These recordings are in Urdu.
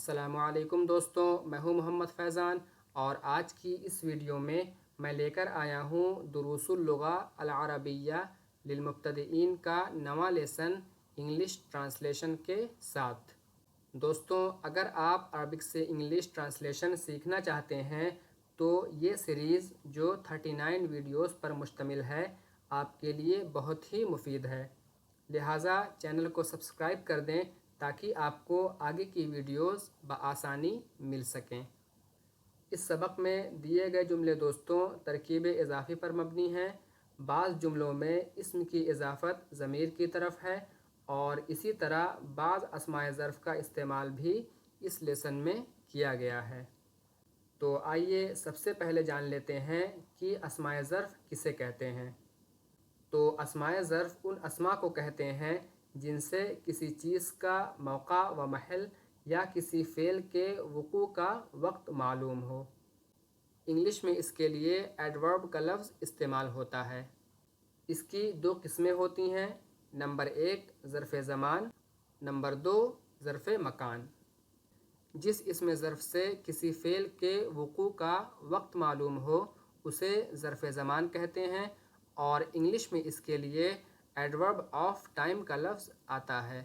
السلام علیکم دوستوں، میں ہوں محمد فیضان اور آج کی اس ویڈیو میں لے کر آیا ہوں دروس اللغہ العربیہ للمبتدئین کا نواں لیسن انگلش ٹرانسلیشن کے ساتھ۔ دوستوں، اگر آپ عربک سے انگلش ٹرانسلیشن سیکھنا چاہتے ہیں تو یہ سیریز جو 39 ویڈیوز پر مشتمل ہے آپ کے لیے بہت ہی مفید ہے، لہٰذا چینل کو سبسکرائب کر دیں تاکہ آپ کو آگے کی ویڈیوز بآسانی مل سکیں۔ اس سبق میں دیے گئے جملے دوستوں ترکیب اضافی پر مبنی ہیں۔ بعض جملوں میں اسم کی اضافت ضمیر کی طرف ہے اور اسی طرح بعض اسماء ظرف کا استعمال بھی اس لیسن میں کیا گیا ہے۔ تو آئیے سب سے پہلے جان لیتے ہیں کہ اسماء ظرف کسے کہتے ہیں۔ تو اسماء ظرف ان اسماء کو کہتے ہیں جن سے کسی چیز کا موقع و محل یا کسی فعل کے وقوع کا وقت معلوم ہو۔ انگلش میں اس کے لیے ایڈورب کا لفظ استعمال ہوتا ہے۔ اس کی دو قسمیں ہوتی ہیں، نمبر 1 ظرف زمان، نمبر 2 ظرف مکان۔ جس اسم ظرف سے کسی فعل کے وقوع کا وقت معلوم ہو اسے ظرف زمان کہتے ہیں اور انگلش میں اس کے لیے ایڈورب آف ٹائم کا لفظ آتا ہے۔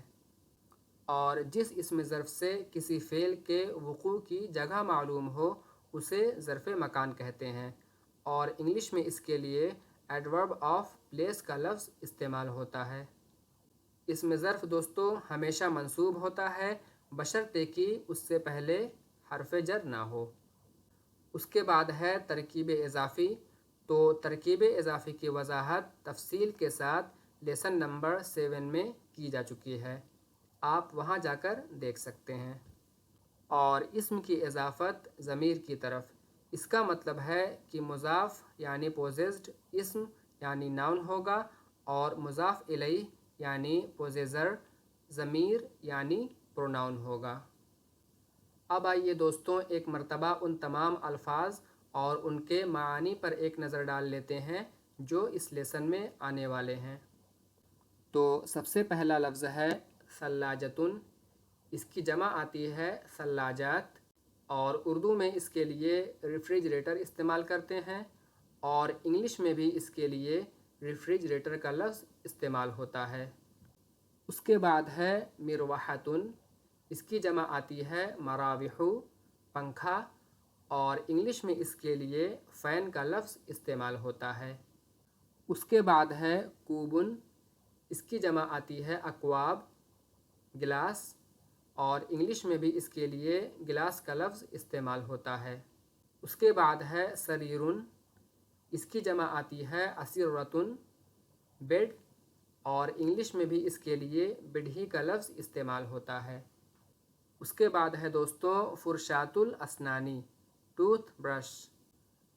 اور جس اسم ظرف سے کسی فعل کے وقوع کی جگہ معلوم ہو اسے ظرف مکان کہتے ہیں اور انگلش میں اس کے لیے ایڈورب آف پلیس کا لفظ استعمال ہوتا ہے۔ اسم ظرف دوستوں ہمیشہ منصوب ہوتا ہے بشرطے کہ اس سے پہلے حرف جر نہ ہو۔ اس کے بعد ہے ترکیب اضافی۔ تو ترکیب اضافی کی وضاحت تفصیل کے ساتھ لیسن نمبر 7 میں کی جا چکی ہے، آپ وہاں جا کر دیکھ سکتے ہیں۔ اور اسم کی اضافت ضمیر کی طرف، اس کا مطلب ہے کہ مضاف یعنی پوزیسڈ اسم یعنی ناؤن ہوگا اور مضاف الیہ یعنی پوزیسر ضمیر یعنی پروناؤن ہوگا۔ اب آئیے دوستوں ایک مرتبہ ان تمام الفاظ اور ان کے معانی پر ایک نظر ڈال لیتے ہیں جو اس لیسن میں آنے والے ہیں۔ تو سب سے پہلا لفظ ہے ثلاجۃ۔ اس کی جمع آتی ہے ثلاجات اور اردو میں اس کے لیے ریفریجریٹر استعمال کرتے ہیں اور انگلش میں بھی اس کے لیے ریفریجریٹر کا لفظ استعمال ہوتا ہے۔ اس کے بعد ہے مروحۃ۔ اس کی جمع آتی ہے مراوح، پنکھا اور انگلش میں اس کے لیے فین کا لفظ استعمال ہوتا ہے۔ اس کے بعد ہے کوب۔ اس کی جمع آتی ہے اکواب، گلاس اور انگلش میں بھی اس کے لیے گلاس کا لفظ استعمال ہوتا ہے۔ اس کے بعد ہے سریر۔ اس کی جمع آتی ہے اسرۃ، بیڈ اور انگلش میں بھی اس کے لیے بڈھی کا لفظ استعمال ہوتا ہے۔ اس کے بعد ہے دوستوں فرشاۃ الاسنانی، ٹوتھ برش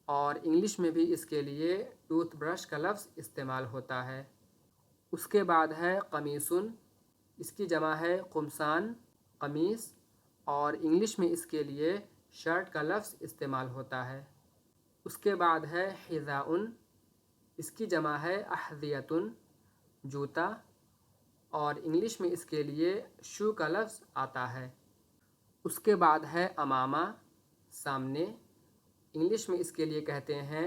اور انگلش میں بھی اس کے لیے ٹوتھ برش کا لفظ استعمال ہوتا ہے۔ اس کے بعد ہے قمیص۔ اس کی جمع ہے قمصان، قمیص اور انگلش میں اس کے لیے شرٹ کا لفظ استعمال ہوتا ہے۔ اس کے بعد ہے حذاء۔ اس کی جمع ہے احذیۃ، جوتا اور انگلش میں اس کے لیے شو کا لفظ آتا ہے۔ اس کے بعد ہے امامہ، سامنے، انگلش میں اس کے لیے کہتے ہیں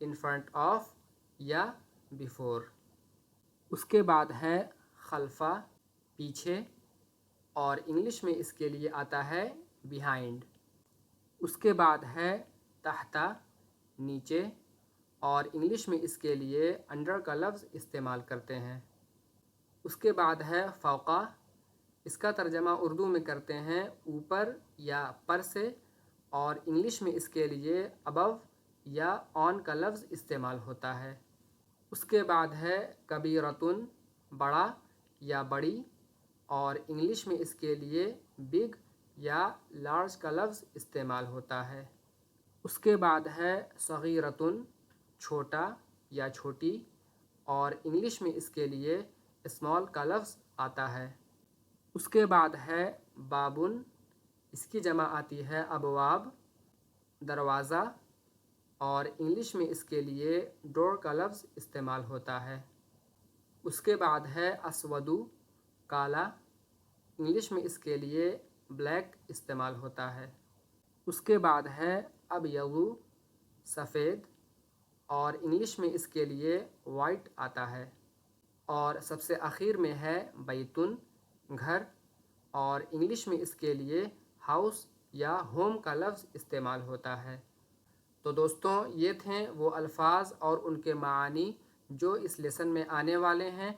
ان فرنٹ آف یا بیفور۔ اس کے بعد ہے خلفہ، پیچھے اور انگلش میں اس کے لیے آتا ہے بیہائنڈ۔ اس کے بعد ہے تحت، نیچے اور انگلش میں اس کے لیے انڈر کا لفظ استعمال کرتے ہیں۔ اس کے بعد ہے فوقہ۔ اس کا ترجمہ اردو میں کرتے ہیں اوپر یا پر سے اور انگلش میں اس کے لیے ابو یا آن کا لفظ استعمال ہوتا ہے۔ اس کے بعد ہے کبیرۃ، بڑا یا بڑی اور انگلش میں اس کے لیے بگ یا لارج کا لفظ استعمال ہوتا ہے۔ اس کے بعد ہے صغیرۃ، چھوٹا یا چھوٹی اور انگلش میں اس کے لیے اسمال کا لفظ آتا ہے۔ اس کے بعد ہے باب۔ اس کی جمع آتی ہے ابواب، دروازہ اور انگلش میں اس کے لیے ڈور کا لفظ استعمال ہوتا ہے۔ اس کے بعد ہے اسود، کالا، انگلش میں اس کے لیے بلیک استعمال ہوتا ہے۔ اس کے بعد ہے ابیض سفید، اور انگلش میں اس کے لیے وائٹ آتا ہے۔ اور سب سے آخر میں ہے بیتن گھر، اور انگلش میں اس کے لیے ہاؤس یا ہوم کا لفظ استعمال ہوتا ہے۔ تو دوستوں یہ تھے وہ الفاظ اور ان کے معانی جو اس لیسن میں آنے والے ہیں۔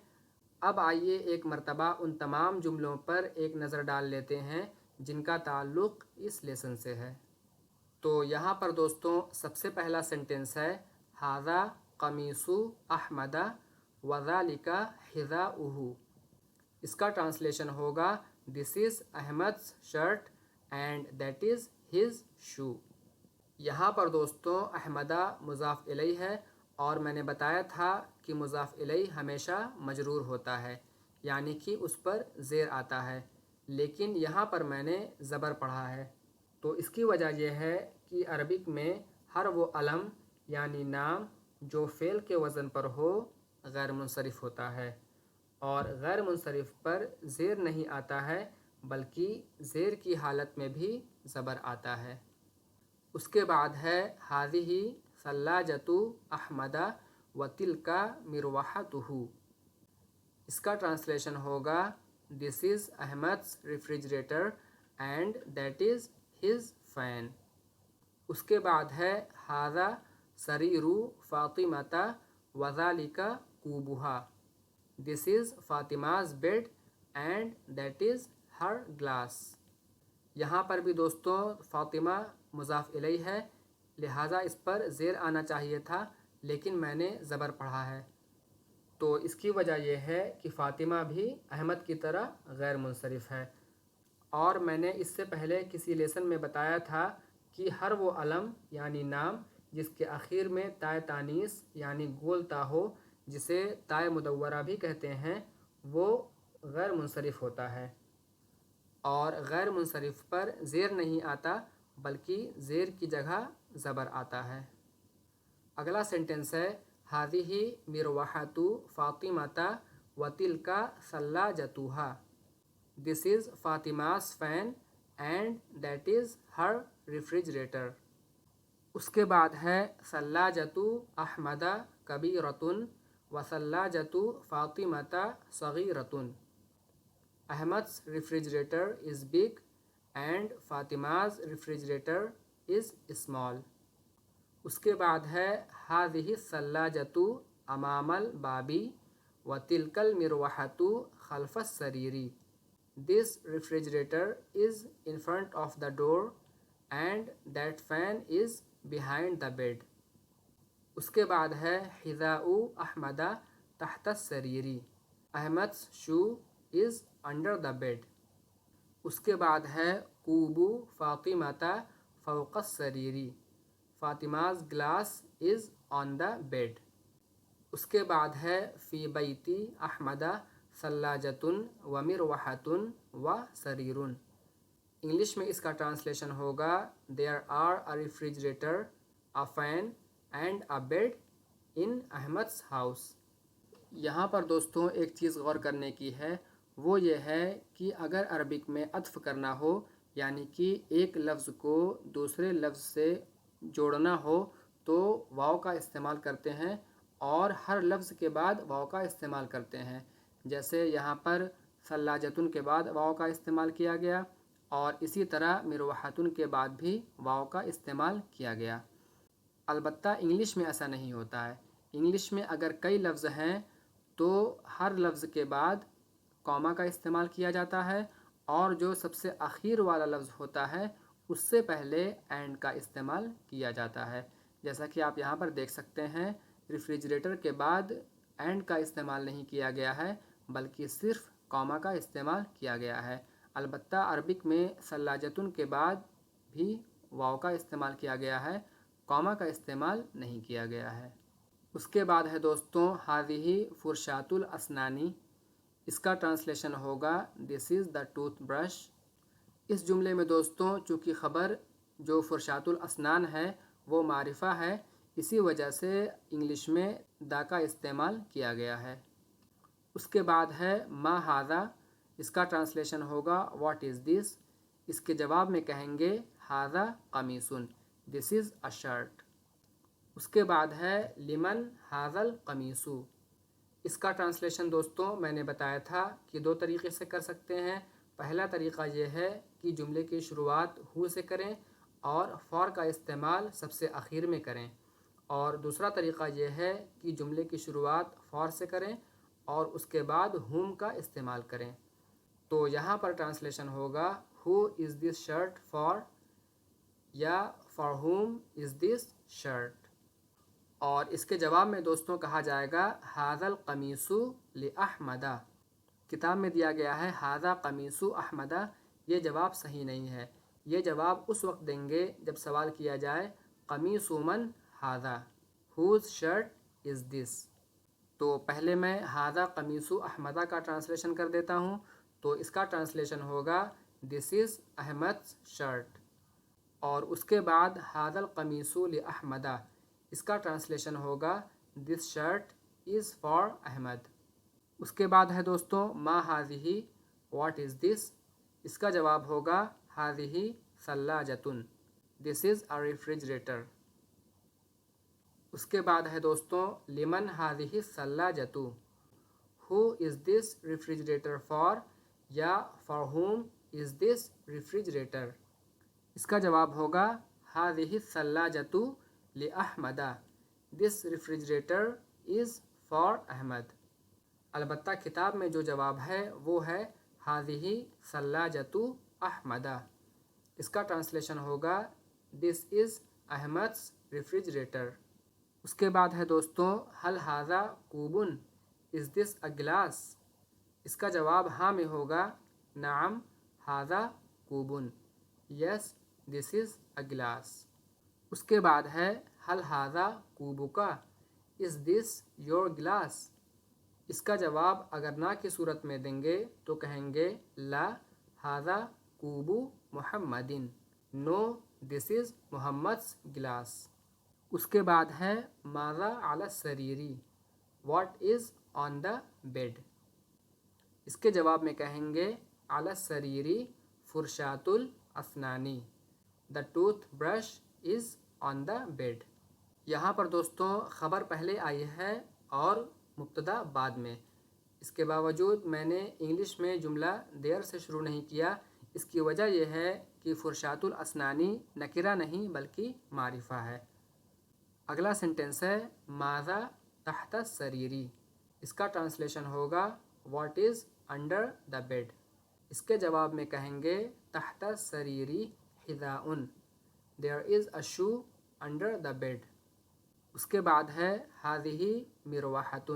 اب آئیے ایک مرتبہ ان تمام جملوں پر ایک نظر ڈال لیتے ہیں جن کا تعلق اس لیسن سے ہے۔ تو یہاں پر دوستوں سب سے پہلا سنٹنس ہے ھذا قمیص احمد وذالک حذاؤہ۔ اس کا ٹرانسلیشن ہوگا this is Ahmad's shirt and that is his shoe. یہاں پر دوستوں احمدہ مضاف الیہ ہے، اور میں نے بتایا تھا کہ مضاف الیہ ہمیشہ مجرور ہوتا ہے، یعنی کہ اس پر زیر آتا ہے، لیکن یہاں پر میں نے زبر پڑھا ہے۔ تو اس کی وجہ یہ ہے کہ عربک میں ہر وہ علم یعنی نام جو فعل کے وزن پر ہو غیر منصرف ہوتا ہے، اور غیر منصرف پر زیر نہیں آتا ہے بلکہ زیر کی حالت میں بھی زبر آتا ہے۔ اس کے بعد ہے ھذہ ثلاجۃ احمد وتلک مروحتہ۔ اس کا ٹرانسلیشن ہوگا this is Ahmad's refrigerator and that is his fan. اس کے بعد ہے ھذا سریر فاطمۃ وذالک کوبھا۔ This is Fatima's bed and that is her glass. یہاں پر بھی دوستوں فاطمہ مضاف الیہ ہے، لہٰذا اس پر زیر آنا چاہیے تھا، لیکن میں نے زبر پڑھا ہے۔ تو اس کی وجہ یہ ہے کہ فاطمہ بھی احمد کی طرح غیر منصرف ہے۔ اور میں نے اس سے پہلے کسی لیسن میں بتایا تھا کہ ہر وہ علم یعنی نام جس کے آخر میں تائے تانیث یعنی گول تا ہو، جسے تائے مدورہ بھی کہتے ہیں، وہ غیر منصرف ہوتا ہے، اور غیر منصرف پر زیر نہیں آتا بلکہ زیر کی جگہ زبر آتا ہے۔ اگلا سنٹنس ہے ھذہ مروحۃ فاطمۃ وتلک ثلاجتھا۔ This is Fatima's fan and that is her refrigerator. اس کے بعد ہے ثلاجۃ Ahmad کبیرۃ وثلاجۃ Fatima صغیرۃ۔ Ahmed's refrigerator is big and Fatima's refrigerator is small۔ اس کے بعد ہے ھذہ الثلاجۃ امام الباب وتلک المروحۃ خلف السریر۔ This refrigerator is in front of the door and that fan is behind the bed۔ اس کے بعد ہے حذاء احمد تحت السریر۔ Ahmed's shoe is under the bed۔ اس کے بعد ہے کوب فاطمۃ فوق السریر۔ فاطمہ's glass is on the bed۔ اس کے بعد ہے فی بیت احمد ثلاجۃ ومروحۃ وسریر۔ انگلش میں اس کا ٹرانسلیشن ہوگا there are a refrigerator, a fan and a bed in Ahmed's house۔ یہاں پر دوستوں ایک چیز غور کرنے کی ہے، وہ یہ ہے کہ اگر عربک میں عطف کرنا ہو، یعنی کہ ایک لفظ کو دوسرے لفظ سے جوڑنا ہو، تو واو کا استعمال کرتے ہیں، اور ہر لفظ کے بعد واو کا استعمال کرتے ہیں۔ جیسے یہاں پر ثلاجتن کے بعد واو کا استعمال کیا گیا، اور اسی طرح مروحتن کے بعد بھی واو کا استعمال کیا گیا۔ البتہ انگلش میں ایسا نہیں ہوتا ہے۔ انگلش میں اگر کئی لفظ ہیں تو ہر لفظ کے بعد کوما کا استعمال کیا جاتا ہے، اور جو سب سے آخر والا لفظ ہوتا ہے اس سے پہلے اینڈ کا استعمال کیا جاتا ہے۔ جیسا کہ آپ یہاں پر دیکھ سکتے ہیں ریفریجریٹر کے بعد اینڈ کا استعمال نہیں کیا گیا ہے بلکہ صرف کوما کا استعمال کیا گیا ہے۔ البتہ عربک میں ثلاجتن کے بعد بھی واو کا استعمال کیا گیا ہے، کوما کا استعمال نہیں کیا گیا ہے۔ اس کے بعد ہے دوستوں ھذہ فرشاۃ الاسنان۔ اس کا ٹرانسلیشن ہوگا this is the tooth brush. اس جملے میں دوستوں چونکہ خبر جو فرشاۃ الاسنان ہے وہ معرفہ ہے، اسی وجہ سے انگلش میں دا کا استعمال کیا گیا ہے۔ اس کے بعد ہے ما ھذا۔ اس کا ٹرانسلیشن ہوگا واٹ از دس۔ اس کے جواب میں کہیں گے ھذا قمیص، دس از اے شرٹ۔ اس کے بعد ہے لمن ھذا القمیص۔ اس کا ٹرانسلیشن دوستوں میں نے بتایا تھا کہ دو طریقے سے کر سکتے ہیں۔ پہلا طریقہ یہ ہے کہ جملے کی شروعات ہو سے کریں اور فار کا استعمال سب سے اخیر میں کریں، اور دوسرا طریقہ یہ ہے کہ جملے کی شروعات فار سے کریں اور اس کے بعد ہوم کا استعمال کریں۔ تو یہاں پر ٹرانسلیشن ہوگا who is this shirt for, یا for whom is this shirt. اور اس کے جواب میں دوستوں کہا جائے گا ھذا القمیص لأحمد۔ کتاب میں دیا گیا ہے ھذا قمیص احمد، یہ جواب صحیح نہیں ہے۔ یہ جواب اس وقت دیں گے جب سوال کیا جائے قمیص من ھذا، whose shirt is this۔ تو پہلے میں ھذا قمیص احمد کا ٹرانسلیشن کر دیتا ہوں۔ تو اس کا ٹرانسلیشن ہوگا دس از احمد's شرٹ، اور اس کے بعد ھذا القمیص لأحمد، اس کا ٹرانسلیشن ہوگا دس شرٹ از فار احمد۔ اس کے بعد ہے دوستوں ما ھذہ، واٹ از دس، اس کا جواب ہوگا ھذہ ثلاجۃ، دس از اے ریفریجریٹر۔ اس کے بعد ہے دوستوں لمن ھذہ الثلاجۃ، who is this refrigerator for, یا for whom is this refrigerator. اس کا جواب ہوگا ھذہ الثلاجۃ لأحمد، this refrigerator is for Ahmad. البتہ کتاب میں جو جواب ہے وہ ہے ھذہ ثلاجۃ احمد۔ اس کا ٹرانسلیشن ہوگا دس از احمد's ریفریجریٹر۔ اس کے بعد ہے دوستوں هل ھذا کوب، از دس اے گلاس، اس کا جواب ہاں میں ہوگا نعم ھذا کوب، یس دس از اے گلاس۔ اس کے بعد ہے هل ھذا کوبک، از دس یور گلاس، اس کا جواب اگر نہ کی صورت میں دیں گے تو کہیں گے لا ھذا کوب محمد، نو دس از محمد's گلاس۔ اس کے بعد ہے ماذا علی السریر، what is on the bed, اس کے جواب میں کہیں گے علی السریر فرشاۃ الاسنان، the tooth brush is on the bed. یہاں پر دوستوں خبر پہلے آئی ہے اور مبتدا بعد میں، اس کے باوجود میں نے انگلش میں جملہ دیر سے شروع نہیں کیا۔ اس کی وجہ یہ ہے کہ فرشاۃ الاسنان نکرہ نہیں بلکہ معرفہ ہے۔ اگلا سنٹنس ہے ماذا تحت السریر، اس کا ٹرانسلیشن ہوگا what is under the bed, اس کے جواب میں کہیں گے تحت السریر حذاء، دیر از اے شو انڈر دا بیڈ۔ اس کے بعد ہے ھذہ مروحۃ،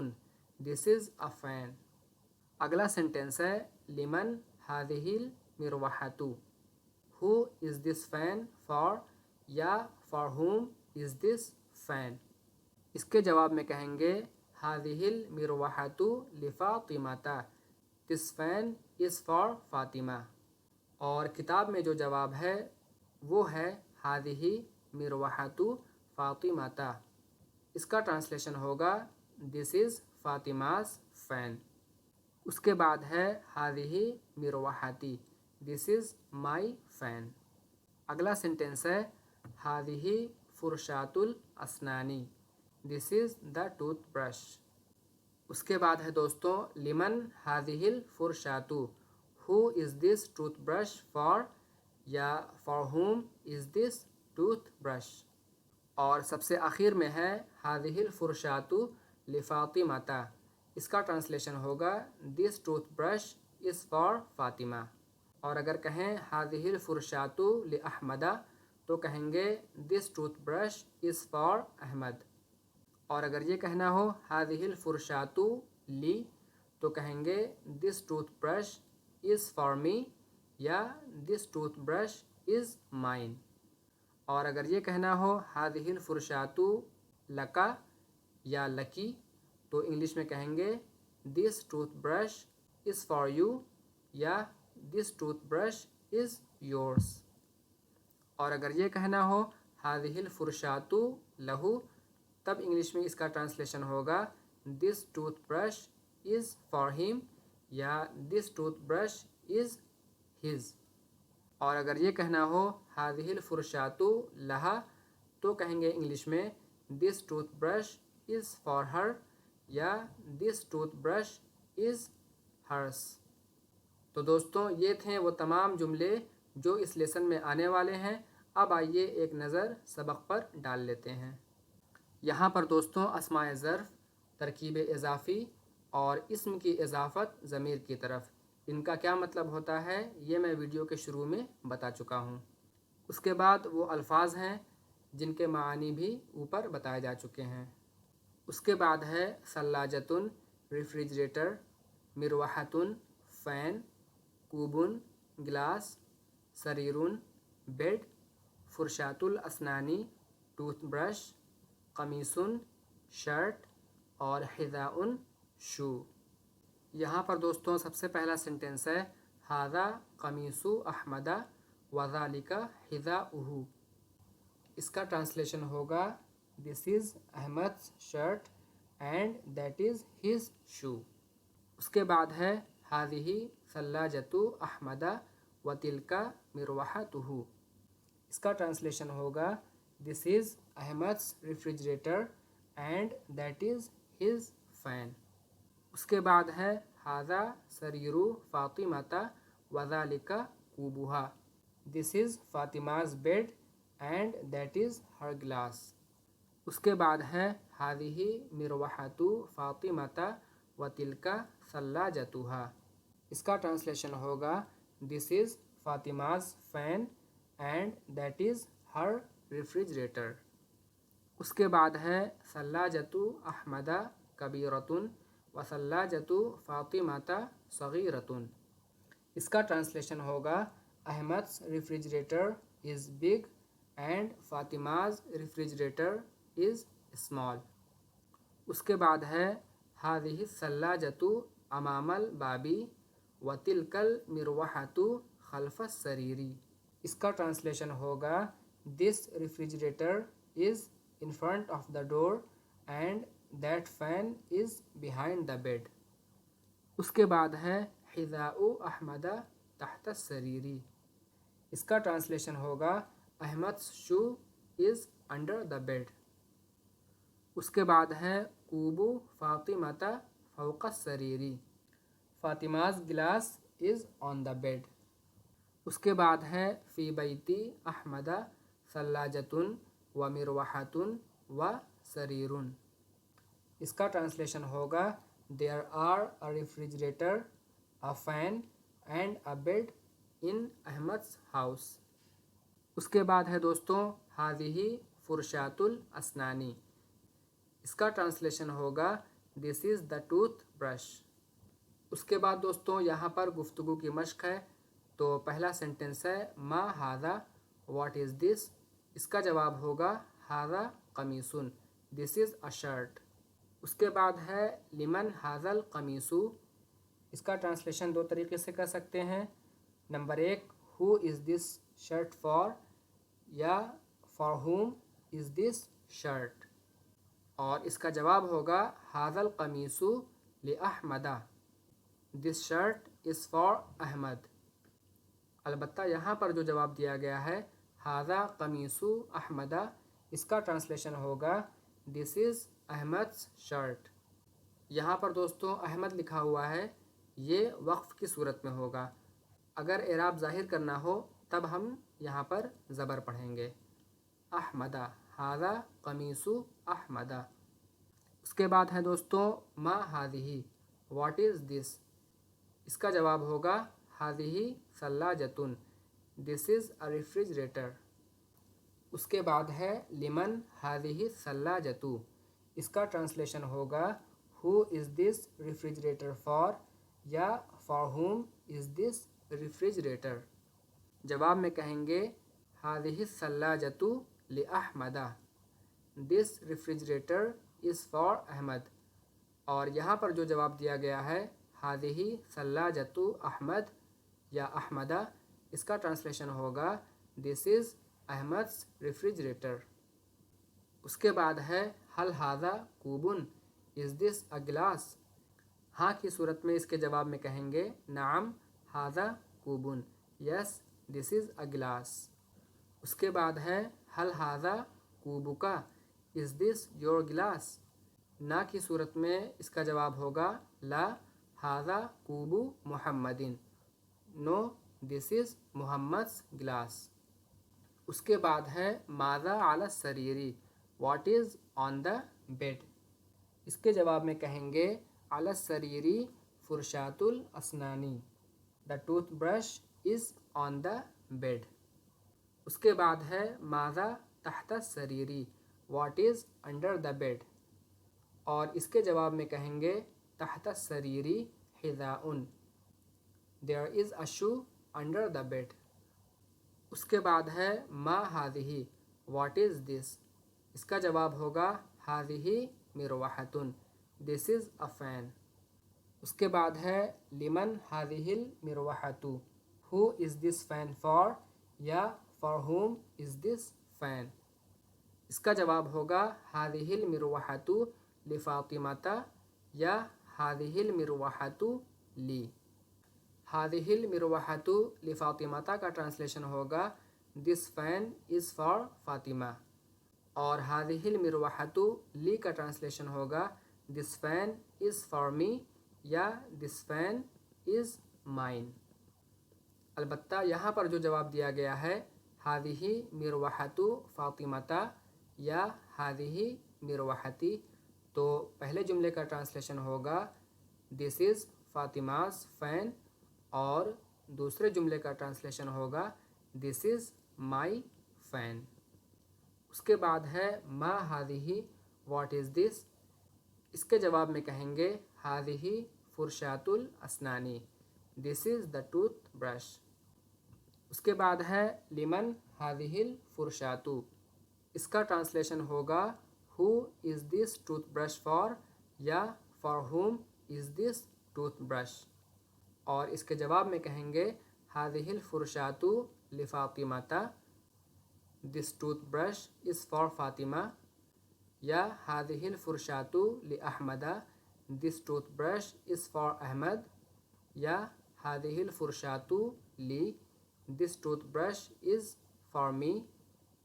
دس از اے فین۔ اگلا سنٹنس ہے لمن ھذہ المروحۃ، who is this fan for, یا for whom is this fan, اس کے جواب میں کہیں گے ھذہ المروحۃ لفاطمۃ، this fan is for Fatima. اور کتاب میں جو جواب ہے وہ ہے ھذہ مروحۃ فاطمۃ، اس کا ٹرانسلیشن ہوگا دس از فاطمہ's فین۔ اس کے بعد ہے ھذہ مروحتی، دس از مائی فین۔ اگلا سنٹنس ہے ھذہ فرشاۃ الاسنان، دس از دا ٹوتھ برش۔ اس کے بعد ہے دوستوں لمن ھذہ الفرشاۃ، ہو is this tooth brush for, یا for whom is this tooth brush. اور سب سے آخر میں ہے ھذہ الفرشاۃ لفاطمۃ، اس کا ٹرانسلیشن ہوگا this tooth brush is for Fatima. اور اگر کہیں ھذہ الفرشاۃ لأحمد تو کہیں گے this tooth brush is for Ahmad. اور اگر یہ کہنا ہو ھذہ الفرشاۃ لی تو کہیں گے this tooth brush is for me, یا this tooth brush is mine. اور اگر یہ کہنا ہو ھذہ الفرشاۃ لک یا لکی تو انگلش میں کہیں گے this tooth brush is for you, یا this tooth brush is yours. اور اگر یہ کہنا ہو ھذہ الفرشاۃ لہ تب انگلش میں اس کا ٹرانسلیشن ہوگا this tooth brush is for him, یا this tooth brush is his. اور اگر یہ کہنا ہو هذه الفرشاة لها تو کہیں گے انگلش میں this toothbrush is for her یا this toothbrush is hers۔ تو دوستوں یہ تھے وہ تمام جملے جو اس لیسن میں آنے والے ہیں۔ اب آئیے ایک نظر سبق پر ڈال لیتے ہیں۔ یہاں پر دوستوں اسماء ظرف، ترکیب اضافی اور اسم کی اضافت ضمیر کی طرف، ان کا کیا مطلب ہوتا ہے یہ میں ویڈیو کے شروع میں بتا چکا ہوں۔ اس کے بعد وہ الفاظ ہیں جن کے معانی بھی اوپر بتائے جا چکے ہیں۔ اس کے بعد ہے ثلاجۃ ریفریجریٹر، مروحۃ فین، کوبن گلاس، سریرن بیڈ، فرشاۃ الاسنانی ٹوتھ برش، قمیصن شرٹ اور حذاء شو۔ یہاں پر دوستوں سب سے پہلا سنٹنس ہے ھذا قمیص احمد وذالک حذاؤہ۔ اس کا ٹرانسلیشن ہوگا this is Ahmad's shirt and that is his shoe. اس کے بعد ہے ھذہ ثلاجۃ احمد وتلک مروحتہ۔ اس کا ٹرانسلیشن ہوگا this is Ahmad's refrigerator and that is his fan. اس کے بعد ہے ھذا سریر فاطمۃ وذالک کوبھا۔ This is Fatima's bed and that is her glass. اس کے بعد ہے ھذہ مروحۃ فاطمۃ وتلک ثلاجتھا۔ اس کا ٹرانسلیشن ہوگا this is Fatima's fan and that is her refrigerator. اس کے بعد ہے ثلاجۃ احمد کبیرۃ وثلاجۃ فاطمۃ صغیرۃ۔ اس کا ٹرانسلیشن ہوگا Ahmad's refrigerator is big and Fatima's refrigerator is small. اس کے بعد ہے ھذہ الثلاجۃ امام الباب وتلک المروحۃ خلف السریر۔ اس کا ٹرانسلیشن ہوگا this refrigerator is in front of the door and that fan is behind the bed۔ اس کے بعد ہے حذاء احمد تحت السریر۔ اس کا ٹرانسلیشن ہوگا احمد's shoe is under the bed۔ اس کے بعد ہے کوب فاطمۃ فوق السریر۔ فاطمہ's glass is on the bed۔ اس کے بعد ہے فی بیتی احمد ثلاجۃ ومروحۃ وسریر۔ اس کا ٹرانسلیشن ہوگا there are a refrigerator, a fan and a bed in Ahmad's house۔ اس کے بعد ہے دوستوں ھذہ فرشاۃ الاسنانی۔ اس کا ٹرانسلیشن ہوگا this is the tooth brush۔ اس کے بعد دوستوں یہاں پر گفتگو کی مشق ہے۔ تو پہلا سنٹنس ہے ما ھذا واٹ از دس۔ اس کا جواب ہوگا ھذا قمیص دس از اے شرٹ۔ اس کے بعد ہے لمن ھذا القمیص۔ اس کا ٹرانسلیشن دو طریقے سے کر سکتے ہیں۔ Number 1 who is this shirt for یا for whom is this shirt, اور اس کا جواب ہوگا ھذا القمیص لاحمد، this shirt is for Ahmad. البتہ یہاں پر جو جواب دیا گیا ہے ھذا قمیص احمد، اس کا ٹرانسلیشن ہوگا دس از احمد's شرٹ۔ یہاں پر دوستوں احمد لکھا ہوا ہے، یہ وقف کی صورت میں ہوگا۔ اگر اعراب ظاہر کرنا ہو تب ہم یہاں پر زبر پڑھیں گے احمد، ھذا قمیص احمد۔ اس کے بعد ہے دوستوں ما ھذہ واٹ از دس۔ اس کا جواب ہوگا ھذہ ثلاجۃ دس از اے ریفریجریٹر۔ اس کے بعد ہے لمن ھذہ الثلاجۃ۔ اس کا ٹرانسلیشن ہوگا who is this refrigerator for یا for whom is this refrigerator. جواب میں کہیں گے ھذہ الثلاجۃ لاحمد، دس ریفریجریٹر از فار احمد۔ اور یہاں پر جو جواب دیا گیا ہے ھذہ ثلاجۃ احمد یا احمدہ، اس کا ٹرانسلیشن ہوگا دس از احمد's ریفریجریٹر۔ اس کے بعد ہے ہل ھذا کوبن از دس اے گلاس۔ ہاں کی صورت میں اس کے جواب میں کہیں گے نعم ھذا کوبن، یس دس از اے گلاس. اس کے بعد ہے حل ہاذا کوبکا، از دس یور گلاس. نا کی صورت میں اس کا جواب ہوگا لا ہاذا کوبو محمدن، نو دس از محمد's گلاس. اس کے بعد ہے ماذا علی السریری، what is on the bed. اس کے جواب میں کہیں گے علی السریری فرشات الاسنانی، the tooth brush is on the bed. اس کے بعد ہے ماذا تحت السریری، what is under the bed. اور اس کے جواب میں کہیں گے تحت السریری حذاء، دیر از اے شو انڈر دا بیڈ. اس کے بعد ہے ما ہذہ، واٹ از دس. اس کا جواب ہوگا ہذہ مروحۃ، دس از اے فین. اس کے بعد ہے لمن ہذہ المروحۃ، who is this fan for, یا for whom is this fan. اس کا جواب ہوگا ہذہ المروحۃ لفاطمۃ، یا ہذہ المروحۃ لی. ہذہ المروحۃ لفاطمۃ کا ٹرانسلیشن ہوگا دس فین از فار فاطمہ، اور ہذہ المروحۃ لی کا ٹرانسلیشن ہوگا دس فین از فار می، یا دس فین از مائن. البتہ یہاں پر جو جواب دیا گیا ہے ہذہ مروحۃ فاطمۃ یا ہذہ مروحتی، تو پہلے جملے کا ٹرانسلیشن ہوگا دس از فاطمہ's فین، اور دوسرے جملے کا ٹرانسلیشن ہوگا دس از مائی فین. اس کے بعد ہے ما ہذہ، واٹ از دس. اس کے جواب میں کہیں گے ہذہ فرشات الاسنانی، دس از دا ٹوتھ برش. اس کے بعد ہے لمن ہذہ الفرشات. اس کا ٹرانسلیشن ہوگا who is this tooth brush for, یا for whom is this tooth brush. اور اس کے جواب میں کہیں گے ہذہ الفرشات لفاطمۃ، this tooth brush is for Fatima, یا ہذہ الفرشات لاحمد، this tooth brush is for Ahmad, یا ہذہ الفرشات لی، this tooth brush is for me,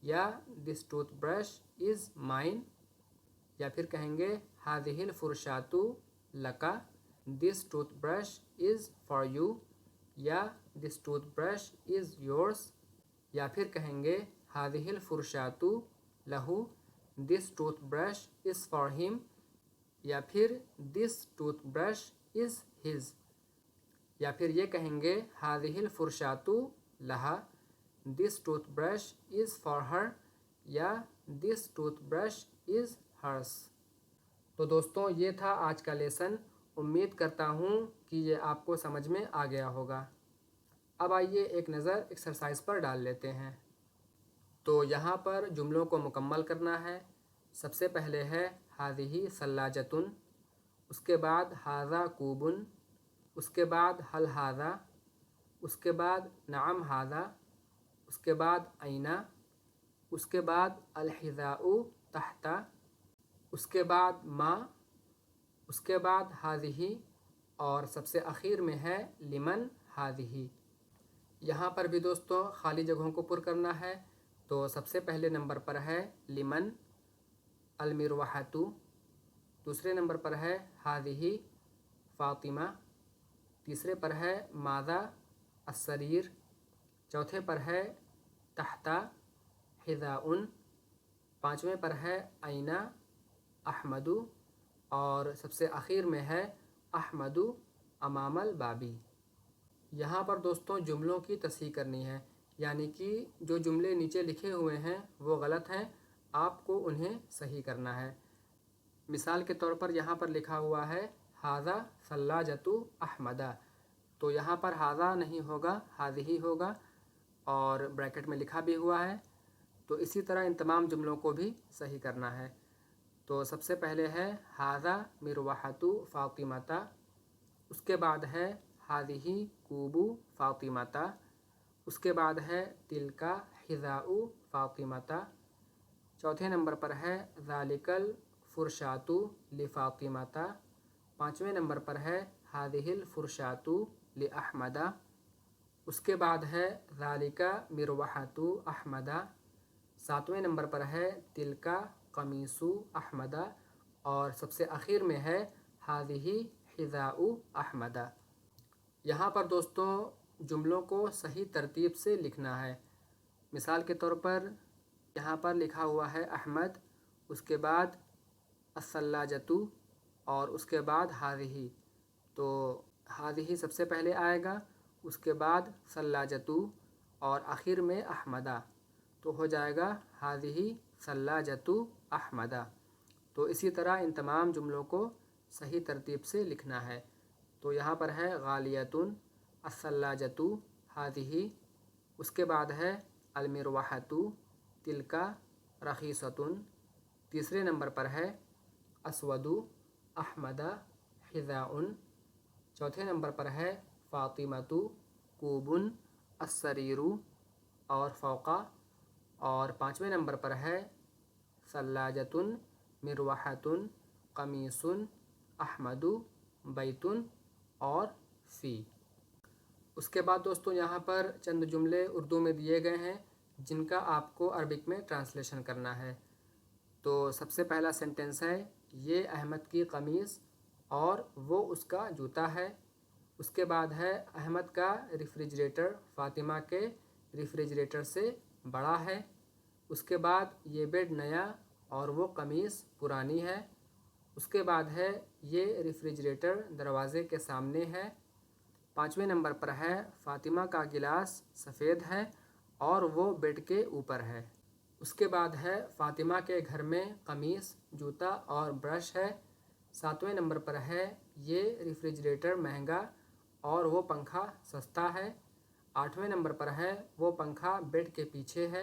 یا this tooth brush is mine. یا پھر کہیں گے ہذہ الفرشات لک، this tooth brush is for you, یا this tooth brush is yours. یا پھر کہیں گے ہذہ الفرشات لہ، this tooth brush is for him, یا پھر this tooth brush is his. یا پھر یہ کہیں گے ہذہ الفرشات لہا، this tooth brush is for her, یا دس ٹوتھ برش از ہرس. تو دوستوں یہ تھا آج کا لیسن. امید کرتا ہوں کہ یہ آپ کو سمجھ میں آ گیا ہوگا. اب آئیے ایک نظر ایکسرسائز پر ڈال لیتے ہیں. تو یہاں پر جملوں کو مکمل کرنا ہے. سب سے پہلے ہے ہذہ ثلاجۃ، اس کے بعد ھذا کوب، اس کے بعد حل ھذا، اس کے بعد نعم ھذا، اس کے بعد این، اس کے بعد الحذاء تحت، اس کے بعد ما، اس کے بعد ھذہ، اور سب سے اخیر میں ہے لمن ھذہ. یہاں پر بھی دوستوں خالی جگہوں کو پر کرنا ہے. تو سب سے پہلے نمبر پر ہے لمن المروحۃ، دوسرے نمبر پر ہے ھذہ فاطمہ، تیسرے پر ہے ماذا السریر، چوتھے پر ہے تحت حذاء، پانچویں پر ہے این احمد، اور سب سے اخیر میں ہے احمد امام البابی. یہاں پر دوستوں جملوں کی تصحیح کرنی ہے، یعنی کہ جو جملے نیچے لکھے ہوئے ہیں وہ غلط ہیں، آپ کو انہیں صحیح کرنا ہے. مثال کے طور پر یہاں پر لکھا ہوا ہے ھذا ثلاجۃ احمد، تو یہاں پر ھذا نہیں ہوگا، ھذہ ہوگا، اور بریکٹ میں لکھا بھی ہوا ہے. تو اسی طرح ان تمام جملوں کو بھی صحیح کرنا ہے. تو سب سے پہلے ہے ھذا مروحۃ فاطمۃ، اس کے بعد ہے ھذہ کوب فاطمۃ، اس کے بعد ہے تلک حذاء فاطمۃ، چوتھے نمبر پر ہے ذالک الفرشات لفاطمۃ، پانچویں نمبر پر ہے ھذہ الفرشات لاحمد، اس کے بعد ہے ذالکا مروحتو احمدہ، 7ویں نمبر پر ہے تلکا قمیصو احمدہ، اور سب سے آخر میں ہے ہذہ حذاء احمدہ۔ یہاں پر دوستوں جملوں کو صحیح ترتیب سے لکھنا ہے۔ مثال کے طور پر یہاں پر لکھا ہوا ہے احمد، اس کے بعد الثلاجۃ اور اس کے بعد ہذہ، تو ہذہ سب سے پہلے آئے گا، اس کے بعد ثلاجۃ اور آخر میں احمدہ، تو ہو جائے گا ہذہ ثلاجۃ احمدہ۔ تو اسی طرح ان تمام جملوں کو صحیح ترتیب سے لکھنا ہے۔ تو یہاں پر ہے غالیۃ الثلاجۃ ہذہ، اس کے بعد ہے المروحۃ تلکا رخیصۃ، تیسرے نمبر پر ہے اسود احمد حذاء، چوتھے نمبر پر ہے فاطمۃ کوب السریر اور فوقہ، اور 5ویں نمبر پر ہے ثلاجۃ مروحۃ قمیص احمد بیت اور فی۔ اس کے بعد دوستوں یہاں پر چند جملے اردو میں دیے گئے ہیں جن کا آپ کو عربک میں ٹرانسلیشن کرنا ہے۔ تو سب سے پہلا سینٹنس ہے یہ احمد کی قمیص اور وہ اس کا جوتا ہے۔ اس کے بعد ہے احمد کا ریفریجریٹر فاطمہ کے ریفریجریٹر سے بڑا ہے۔ اس کے بعد یہ بیڈ نیا اور وہ قمیص پرانی ہے۔ اس کے بعد ہے یہ ریفریجریٹر دروازے کے سامنے ہے۔ 5ویں نمبر پر ہے فاطمہ کا گلاس سفید ہے اور وہ بیڈ کے اوپر ہے۔ اس کے بعد ہے فاطمہ کے گھر میں قمیص، جوتا اور برش ہے۔ 7ویں نمبر پر ہے یہ ریفریجریٹر مہنگا اور وہ پنکھا سستا ہے۔ 8ویں نمبر پر ہے وہ پنکھا بیڈ کے پیچھے ہے۔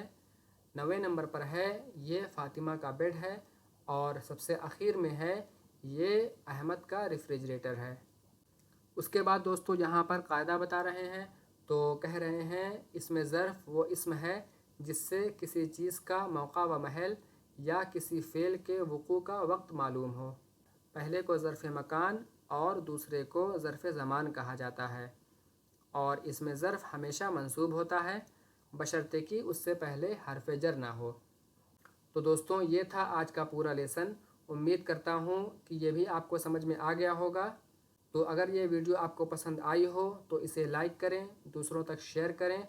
9ویں نمبر پر ہے یہ فاطمہ کا بیڈ ہے، اور سب سے آخر میں ہے یہ احمد کا ریفریجریٹر ہے۔ اس کے بعد دوستو یہاں پر قاعدہ بتا رہے ہیں، تو کہہ رہے ہیں اسم ظرف وہ اسم ہے جس سے کسی چیز کا موقع و محل یا کسی فعل کے وقوع کا وقت معلوم ہو۔ پہلے کو ظرف مکان اور دوسرے کو ظرف زمان کہا جاتا ہے، اور اسم ظرف ہمیشہ منصوب ہوتا ہے بشرطے کہ اس سے پہلے حرف جر نہ ہو۔ تو دوستوں یہ تھا آج کا پورا لیسن، امید کرتا ہوں کہ یہ بھی آپ کو سمجھ میں آ گیا ہوگا۔ تو اگر یہ ویڈیو آپ کو پسند آئی ہو تو اسے لائک کریں، دوسروں تک شیئر کریں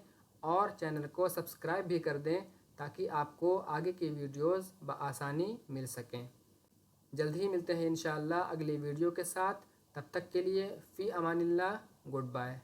اور چینل کو سبسکرائب بھی کر دیں تاکہ آپ کو آگے کی ویڈیوز بآسانی مل سکیں۔ جلد ہی ملتے ہیں انشاءاللہ اگلی ویڈیو کے ساتھ، تب تک کے لیے فی امان اللہ، گڈ بائے۔